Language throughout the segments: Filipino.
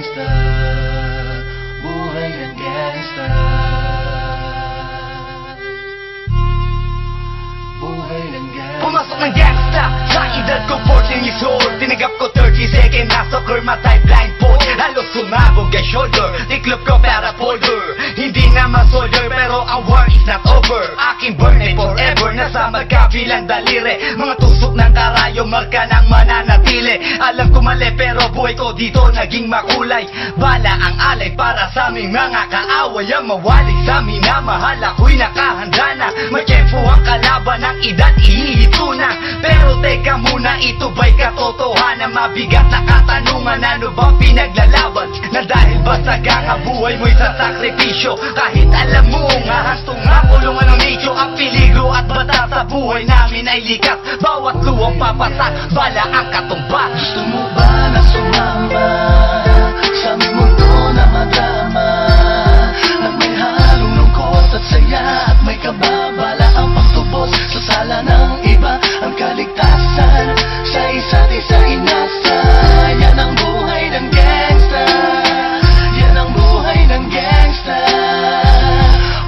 gangsta, buhay ng gangsta, buhay ng gangsta. Pumasok ng gangsta sa edad ko 14 years old. Tinagap ko 30 second na soccer, matay blindfold. Halos sumabog ang shoulder, tiklop ko para folder. Hindi na ma-solder pero ang war is not over. Aking burn ay forever, nasa magkabilang daliri. Mga tusok ng karayo, marka ng mananatili. Alam ko mali pero buhay ko dito naging makulay. Bala ang alay para sa aming mga kaaway. Ang mawalay sa amin na mahal, ako'y nakahanda na. May tempo ang kalaban ng edad, ihihito na. Pero teka muna, ito ba'y katotohanan? Mabigat na katanungan, ano bang pinaglalaban? Na dahil ba sagang ang buhay mo'y sa sakripisyo? Kahit alam mo nga hastong nga kulungan ng nicho. Ang peligro at bata sa buhay namin ay likas. Bawat luwang papasak, bala ang katumba. Gusto mo ba na sumama sa aming mundo na madrama? At may halong lungkot at saya, at may kababala ang pagtubos sa sala ng iba. Ang kaligtasan sa isa't isa inasa. Yan ang buhay ng gangsta, yan ang buhay ng gangsta,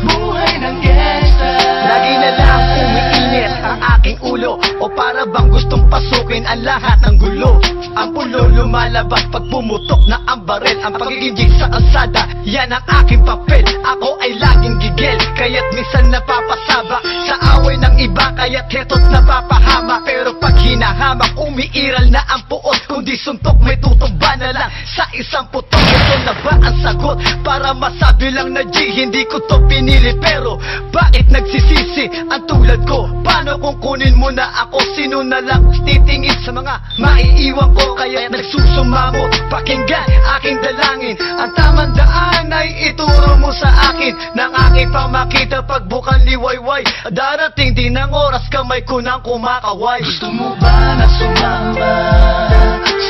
buhay ng gangsta. Lagi na lang umiinit ang aking ulo, o para bang gustong pasukin ang lahat ng gulo. Ang pulo lumalabas pag pumutok na ang baril. Ang pagiging sa kalsada, yan ang aking papel. Ako ay laging gigil, kaya't minsan napapasaba sa away ng iba, kaya't heto't napapahama. Pero pag hinahamak, umiiral na ang puot. Kundi suntok, may tutumba na lang sa isang putok. Ito na ba ang sagot? Para masabi lang na G, hindi ko to pinili. Pero bakit nagsisisi ang tulad ko? Paano kung kunin mo na ako? Sino na lang titingin sa mga maiiwan ko? Kaya nagsusumamot, pakinggan aking dalangin. Ang tamang daan ay ituro mo sa akin, nang aking pamakita pagbukan liwayway. Darating din ang oras, kamay ko nang kumakaway. Gusto mo ba na sumama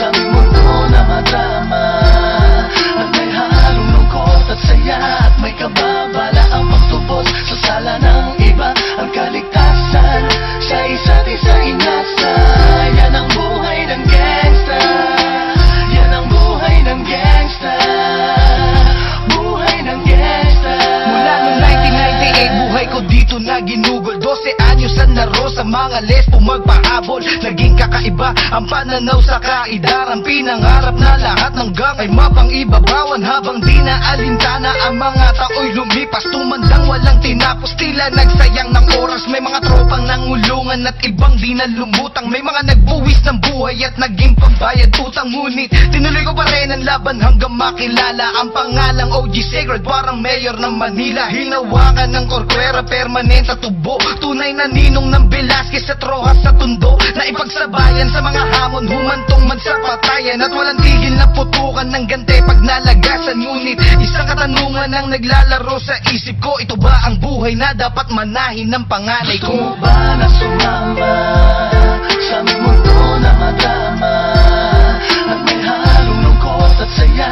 sa aming mundo na madrama? At may halong lungkot at saya, at may kababala ang pagtubos sa sala ng iba. Ang kaligtasan sa isa't isa inasa. Yan ang buhay ng gangsta, yan ang buhay ng gangsta, buhay ng gangsta. Mula noong 1998, buhay ko dito na ginugol. 12 anyos ang naro sa mga lesbo magpahabol. Naging kakaiba ang pananaw sa kaidaran. Pinangarap na lahat ng gang ay mapang-ibabawan. Habang di na alintana ang mga tao'y lumipas, tumandang walang tinapos, tila nagsayang ng oras. May mga tropang nangulungan at ibang di na lumutang. May mga nagbuwis ng buhay at naging pambayad utang. Ngunit tinuloy ko pa rin ang laban hanggang makilala ang pangalang OG Sacred, parang mayor ng Manila. Hinawakan ng korkwera, permanent sa tubo. Tunay na ninong ng Velasquez at Rojas sa tundo, na ipagsabayan sa mga hamon, humantong man sa patayan. At walang tigil na putukan ng gante pag nalagasan. Ngunit isang katanungan ang naglalaro sa isip ko, ito ba ang buhay na dapat manahin ng panganay ko? Gusto mo ba na sumama sa aming mundo na madrama? At may halong lungkot at saya,